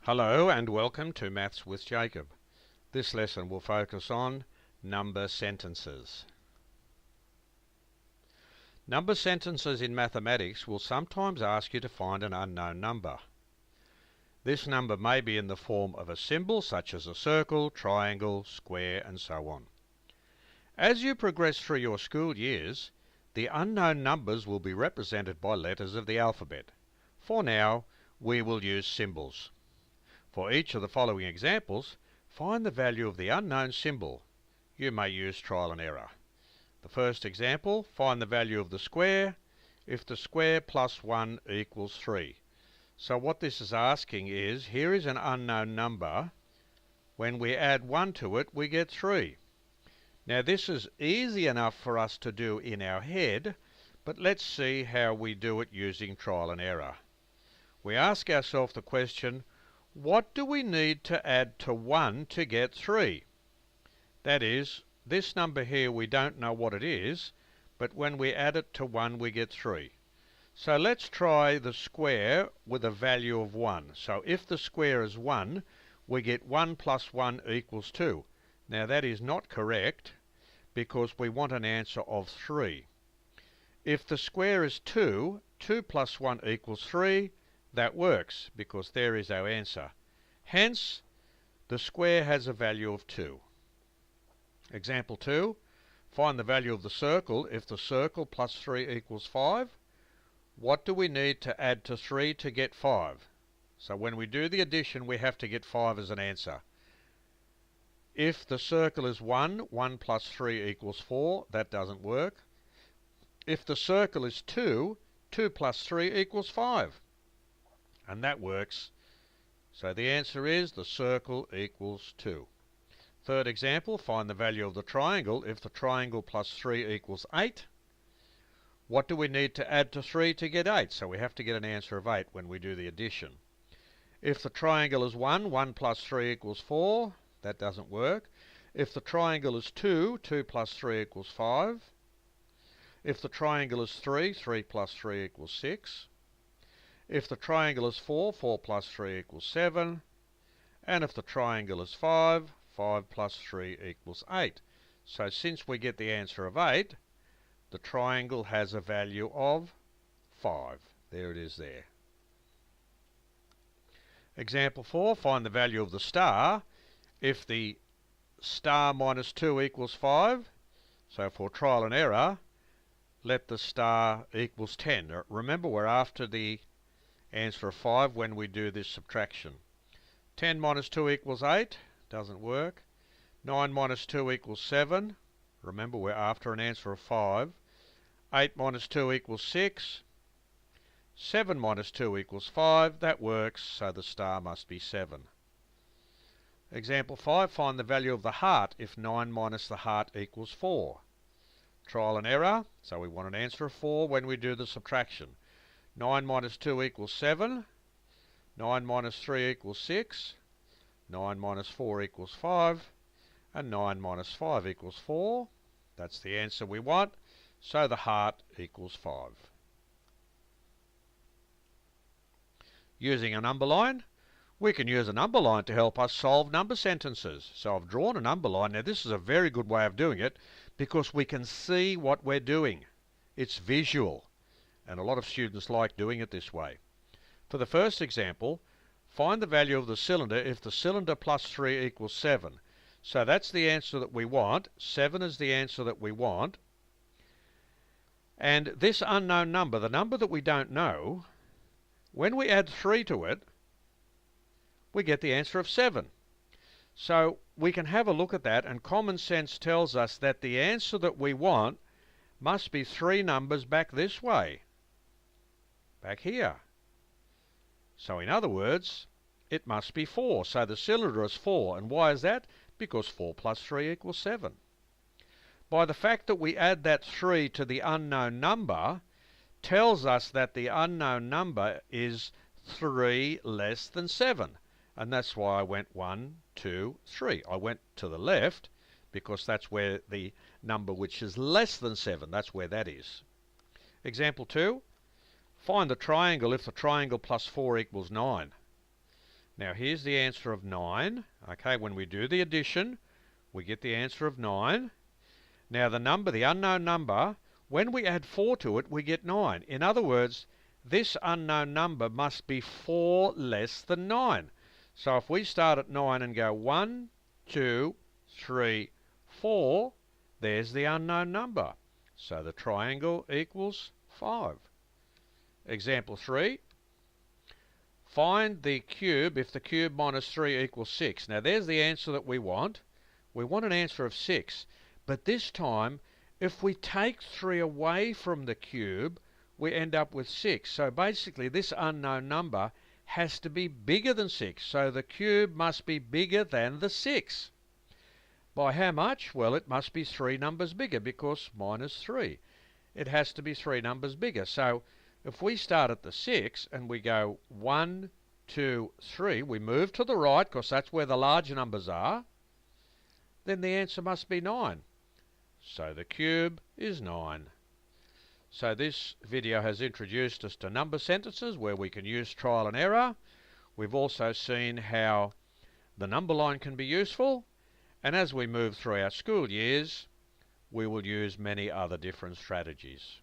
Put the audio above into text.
Hello and welcome to Maths with Jacob. This lesson will focus on number sentences. Number sentences in mathematics will sometimes ask you to find an unknown number. This number may be in the form of a symbol such as a circle, triangle, square and so on. As you progress through your school years, the unknown numbers will be represented by letters of the alphabet. For now, we will use symbols. For each of the following examples, find the value of the unknown symbol. You may use trial and error. The first example, find the value of the square if the square plus 1 equals 3. So what this is asking is, here is an unknown number. When we add 1 to it, we get 3. Now this is easy enough for us to do in our head, but let's see how we do it using trial and error. We ask ourselves the question, what do we need to add to 1 to get 3? That is, this number here we don't know what it is, but when we add it to 1 we get 3. So let's try the square with a value of 1. So if the square is 1, we get 1 plus 1 equals 2. Now that is not correct because we want an answer of 3. If the square is 2, 2 plus 1 equals 3. That works because there is our answer. Hence, the square has a value of 2. Example 2, find the value of the circle if the circle plus 3 equals 5. What do we need to add to 3 to get 5? So when we do the addition, we have to get 5 as an answer. If the circle is 1, 1 plus 3 equals 4. That doesn't work. If the circle is 2, 2 plus 3 equals 5. And that works. So the answer is the circle equals 2. Third example, find the value of the triangle if the triangle plus 3 equals 8. What do we need to add to 3 to get 8? So we have to get an answer of 8 when we do the addition. If the triangle is 1, 1 plus 3 equals 4. That doesn't work. If the triangle is 2, 2 plus 3 equals 5. If the triangle is 3, 3 plus 3 equals 6. If the triangle is 4, 4 plus 3 equals 7. And if the triangle is 5, 5 plus 3 equals 8. So since we get the answer of 8, the triangle has a value of 5. There it is there. Example 4, find the value of the star if the star minus 2 equals 5. So for trial and error, let the star equals 10. Remember, we're after the answer of 5 when we do this subtraction. 10 minus 2 equals 8. Doesn't work. 9 minus 2 equals 7. Remember, we're after an answer of 5. 8 minus 2 equals 6. 7 minus 2 equals 5. That works, so the star must be 7. Example 5, find the value of the heart if 9 minus the heart equals 4. Trial and error, so we want an answer of 4 when we do the subtraction. 9 minus 2 equals 7. 9 minus 3 equals 6. 9 minus 4 equals 5. And 9 minus 5 equals 4. That's the answer we want. So the heart equals 5. Using a number line, we can use a number line to help us solve number sentences. So I've drawn a number line. Now this is a very good way of doing it because we can see what we're doing. It's visual. And a lot of students like doing it this way. For the first example, find the value of the cylinder if the cylinder plus 3 equals 7. So that's the answer that we want. 7 is the answer that we want. And this unknown number, the number that we don't know, when we add 3 to it, we get the answer of 7. So we can have a look at that, and common sense tells us that the answer that we want must be 3 numbers back this way. Back here. So in other words, it must be 4. So the cylinder is 4. And why is that? Because 4 plus 3 equals 7. By the fact that we add that 3 to the unknown number, tells us that the unknown number is 3 less than 7. And that's why I went 1, 2, 3. I went to the left because that's where the number which is less than 7, that's where that is. Example 2. Find the triangle if the triangle plus 4 equals 9. Now here's the answer of 9. Okay, when we do the addition, we get the answer of 9. Now the number, the unknown number, when we add 4 to it, we get 9. In other words, this unknown number must be 4 less than 9. So if we start at 9 and go 1, 2, 3, 4, there's the unknown number. So the triangle equals 5. Example 3. Find the cube if the cube minus 3 equals 6. Now there's the answer that we want. We want an answer of 6. But this time, if we take 3 away from the cube, we end up with 6. So basically this unknown number has to be bigger than 6. So the cube must be bigger than the 6. By how much? Well, it must be 3 numbers bigger because minus 3. It has to be 3 numbers bigger. So if we start at the 6 and we go 1, 2, 3, we move to the right because that's where the large numbers are, then the answer must be 9. So the cube is 9. So this video has introduced us to number sentences where we can use trial and error. We've also seen how the number line can be useful, and as we move through our school years, we will use many other different strategies.